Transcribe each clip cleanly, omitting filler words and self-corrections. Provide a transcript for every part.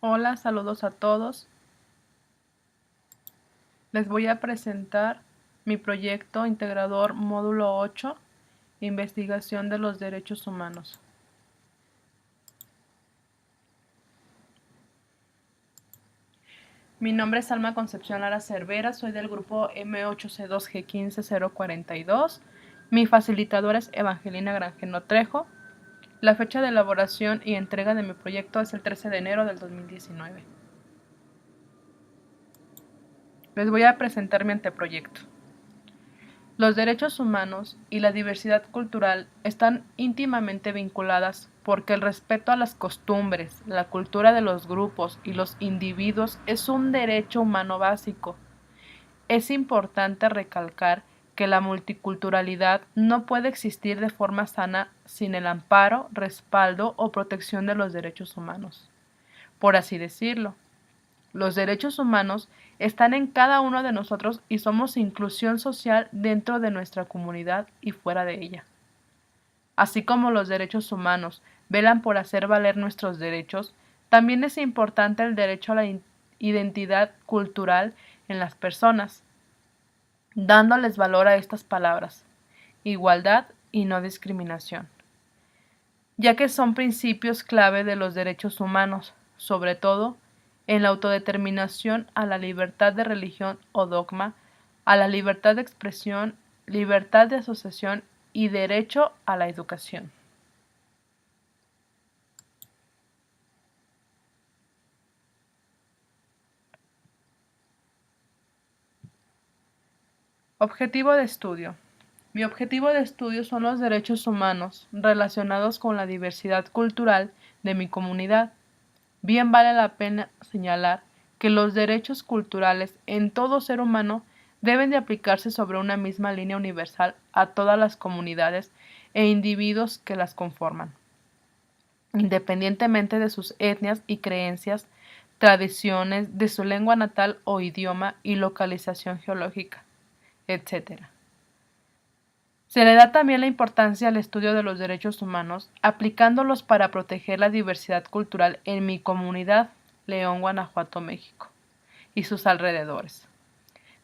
Hola, saludos a todos. Les voy a presentar mi proyecto integrador módulo 8, Investigación de los Derechos Humanos. Mi nombre es Alma Concepción Lara Cervera, soy del grupo M8C2G15042. Mi facilitadora es Evangelina Granjeno Trejo. La fecha de elaboración y entrega de mi proyecto es el 13 de enero del 2019. Les voy a presentar mi anteproyecto. Los derechos humanos y la diversidad cultural están íntimamente vinculadas porque el respeto a las costumbres, la cultura de los grupos y los individuos es un derecho humano básico. Es importante recalcar que la multiculturalidad no puede existir de forma sana sin el amparo, respaldo o protección de los derechos humanos. Por así decirlo, los derechos humanos están en cada uno de nosotros y somos inclusión social dentro de nuestra comunidad y fuera de ella. Así como los derechos humanos velan por hacer valer nuestros derechos, también es importante el derecho a la identidad cultural en las personas, dándoles valor a estas palabras: igualdad y no discriminación, ya que son principios clave de los derechos humanos, sobre todo en la autodeterminación, a la libertad de religión o dogma, a la libertad de expresión, libertad de asociación y derecho a la educación. Objetivo de estudio. Mi objetivo de estudio son los derechos humanos relacionados con la diversidad cultural de mi comunidad. Bien vale la pena señalar que los derechos culturales en todo ser humano deben de aplicarse sobre una misma línea universal a todas las comunidades e individuos que las conforman, independientemente de sus etnias y creencias, tradiciones, de su lengua natal o idioma y localización geológica, etc. Se le da también la importancia al estudio de los derechos humanos, aplicándolos para proteger la diversidad cultural en mi comunidad, León, Guanajuato, México, y sus alrededores.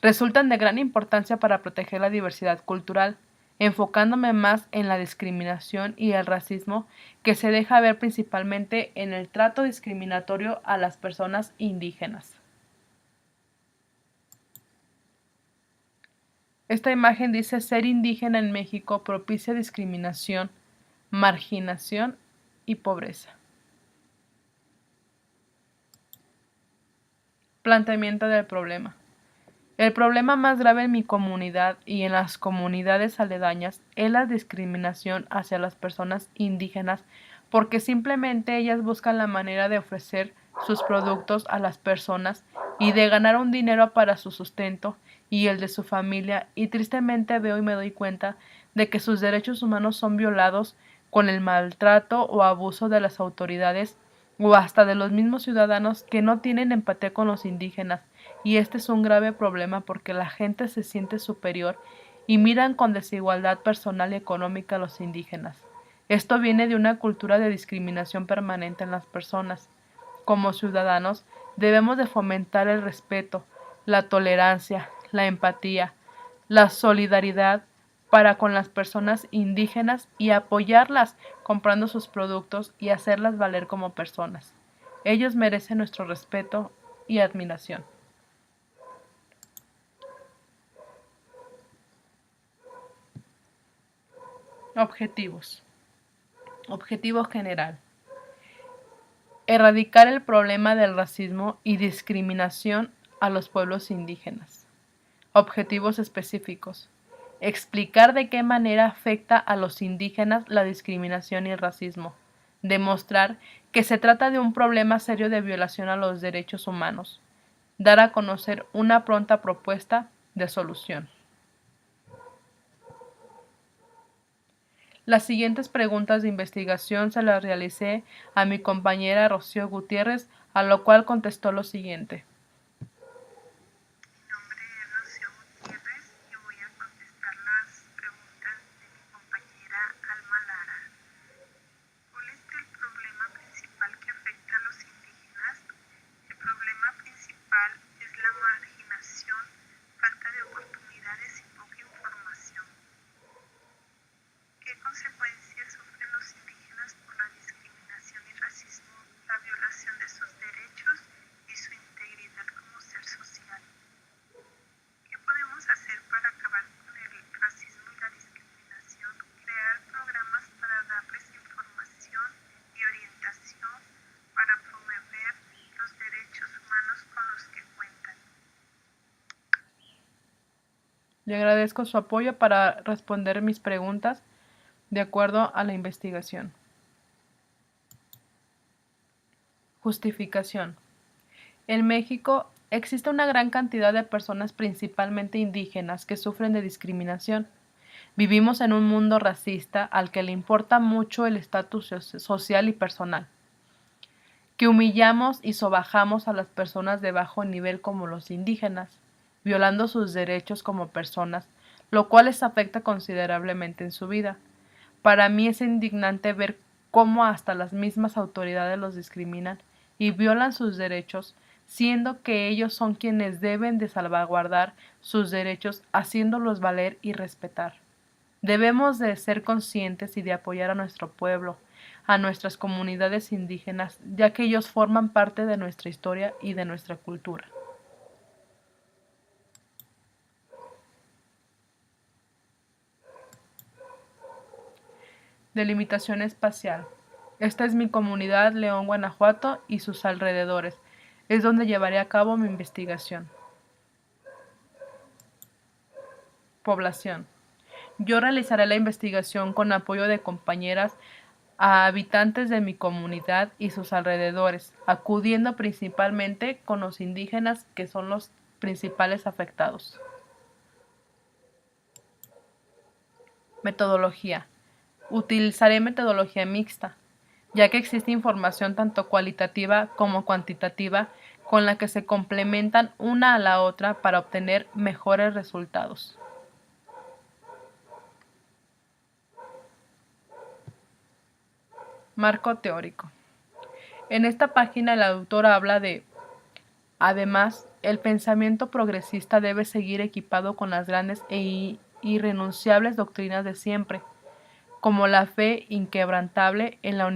Resultan de gran importancia para proteger la diversidad cultural, enfocándome más en la discriminación y el racismo que se deja ver principalmente en el trato discriminatorio a las personas indígenas. Esta imagen dice: ser indígena en México propicia discriminación, marginación y pobreza. Planteamiento del problema. El problema más grave en mi comunidad y en las comunidades aledañas es la discriminación hacia las personas indígenas, porque simplemente ellas buscan la manera de ofrecer sus productos a las personas y de ganar un dinero para su sustento y el de su familia, y tristemente veo y me doy cuenta de que sus derechos humanos son violados con el maltrato o abuso de las autoridades o hasta de los mismos ciudadanos que no tienen empatía con los indígenas, y este es un grave problema porque la gente se siente superior y miran con desigualdad personal y económica a los indígenas. Esto viene de una cultura de discriminación permanente en las personas. Como ciudadanos, debemos de fomentar el respeto, la tolerancia, la empatía, la solidaridad para con las personas indígenas y apoyarlas comprando sus productos y hacerlas valer como personas. Ellos merecen nuestro respeto y admiración. Objetivos. Objetivo general: erradicar el problema del racismo y discriminación a los pueblos indígenas. Objetivos específicos: explicar de qué manera afecta a los indígenas la discriminación y el racismo. Demostrar que se trata de un problema serio de violación a los derechos humanos. Dar a conocer una pronta propuesta de solución. Las siguientes preguntas de investigación se las realicé a mi compañera Rocío Gutiérrez, a lo cual contestó lo siguiente. Mi nombre es Rocío Gutiérrez y voy a contestar las preguntas de mi compañera Alma Lara. ¿Cuál es el problema principal que afecta a los indígenas? Le agradezco su apoyo para responder mis preguntas de acuerdo a la investigación. Justificación. En México existe una gran cantidad de personas, principalmente indígenas, que sufren de discriminación. Vivimos en un mundo racista al que le importa mucho el estatus social y personal, que humillamos y sobajamos a las personas de bajo nivel como los indígenas, violando sus derechos como personas, lo cual les afecta considerablemente en su vida. Para mí es indignante ver cómo hasta las mismas autoridades los discriminan y violan sus derechos, siendo que ellos son quienes deben de salvaguardar sus derechos, haciéndolos valer y respetar. Debemos de ser conscientes y de apoyar a nuestro pueblo, a nuestras comunidades indígenas, ya que ellos forman parte de nuestra historia y de nuestra cultura. Delimitación espacial. Esta es mi comunidad León, Guanajuato y sus alrededores. Es donde llevaré a cabo mi investigación. Población. Yo realizaré la investigación con apoyo de compañeras a habitantes de mi comunidad y sus alrededores, acudiendo principalmente con los indígenas, que son los principales afectados. Metodología. Utilizaré metodología mixta, ya que existe información tanto cualitativa como cuantitativa con la que se complementan una a la otra para obtener mejores resultados. Marco teórico. En esta página el autor habla de: además, el pensamiento progresista debe seguir equipado con las grandes e irrenunciables doctrinas de siempre, como la fe inquebrantable en la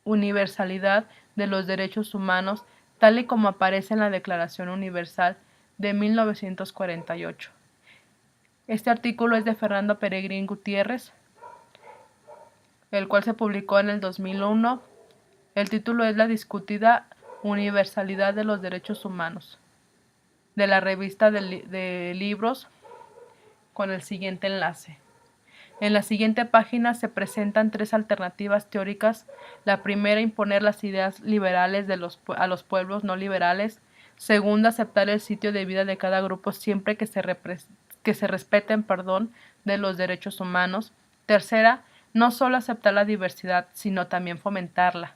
universalidad de los derechos humanos, tal y como aparece en la Declaración Universal de 1948. Este artículo es de Fernando Peregrín Gutiérrez, el cual se publicó en el 2001. El título es La discutida universalidad de los derechos humanos, de la revista de libros, con el siguiente enlace. En la siguiente página se presentan tres alternativas teóricas. La primera, imponer las ideas liberales a los pueblos no liberales. Segunda, aceptar el sitio de vida de cada grupo siempre que se respeten, de los derechos humanos. Tercera, no solo aceptar la diversidad, sino también fomentarla.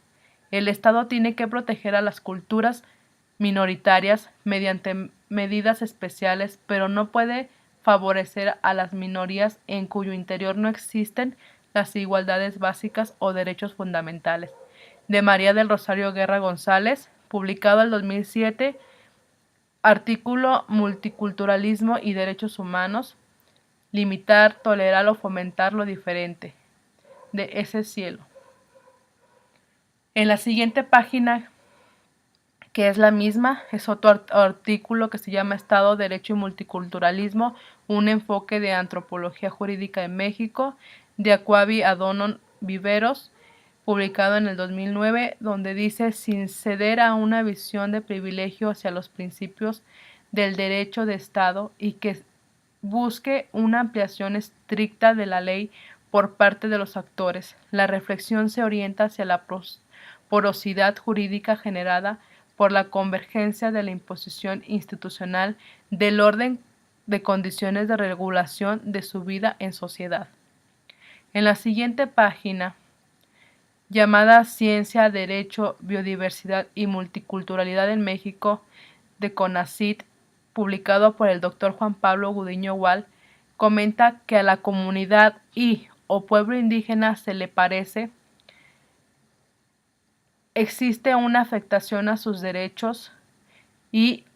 El Estado tiene que proteger a las culturas minoritarias mediante medidas especiales, pero no puede favorecer a las minorías en cuyo interior no existen las igualdades básicas o derechos fundamentales. De María del Rosario Guerra González, publicado en 2007, artículo Multiculturalismo y Derechos Humanos, limitar, tolerar o fomentar lo diferente, de ese cielo. En la siguiente página, que es la misma, es otro artículo que se llama Estado, Derecho y Multiculturalismo, un enfoque de antropología jurídica en México, de Acquavi Adonon Viveros, publicado en el 2009, donde dice: sin ceder a una visión de privilegio hacia los principios del derecho de Estado y que busque una ampliación estricta de la ley por parte de los actores. La reflexión se orienta hacia la porosidad jurídica generada por la convergencia de la imposición institucional del orden de condiciones de regulación de su vida en sociedad. En la siguiente página, llamada Ciencia, Derecho, Biodiversidad y Multiculturalidad en México, de CONACYT, publicado por el Dr. Juan Pablo Gudiño Gual, comenta que a la comunidad o pueblo indígena se le parece existe una afectación a sus derechos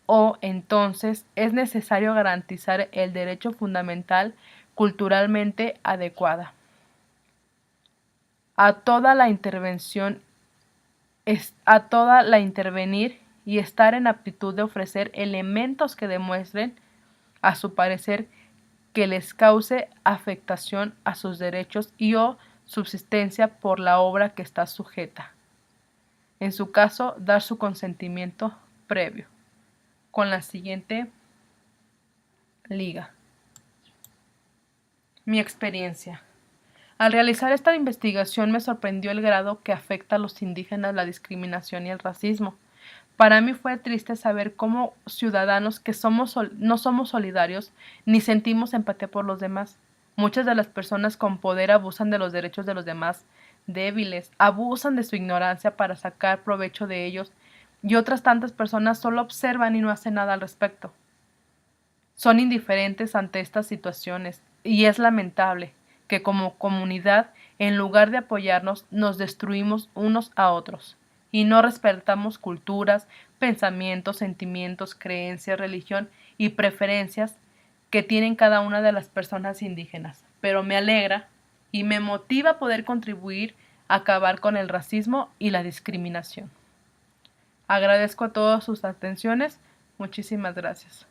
o entonces es necesario garantizar el derecho fundamental culturalmente adecuada. A toda la intervenir y estar en aptitud de ofrecer elementos que demuestren, a su parecer, que les cause afectación a sus derechos o subsistencia por la obra que está sujeta. En su caso, dar su consentimiento previo. Con la siguiente liga. Mi experiencia. Al realizar esta investigación me sorprendió el grado que afecta a los indígenas la discriminación y el racismo. Para mí fue triste saber cómo ciudadanos que no somos solidarios ni sentimos empatía por los demás. Muchas de las personas con poder abusan de los derechos de los demás débiles, abusan de su ignorancia para sacar provecho de ellos y otras tantas personas solo observan y no hacen nada al respecto. Son indiferentes ante estas situaciones y es lamentable que como comunidad, en lugar de apoyarnos, nos destruimos unos a otros y no respetamos culturas, pensamientos, sentimientos, creencias, religión y preferencias que tienen cada una de las personas indígenas. Pero me alegra y me motiva poder contribuir a acabar con el racismo y la discriminación. Agradezco a todas sus atenciones. Muchísimas gracias.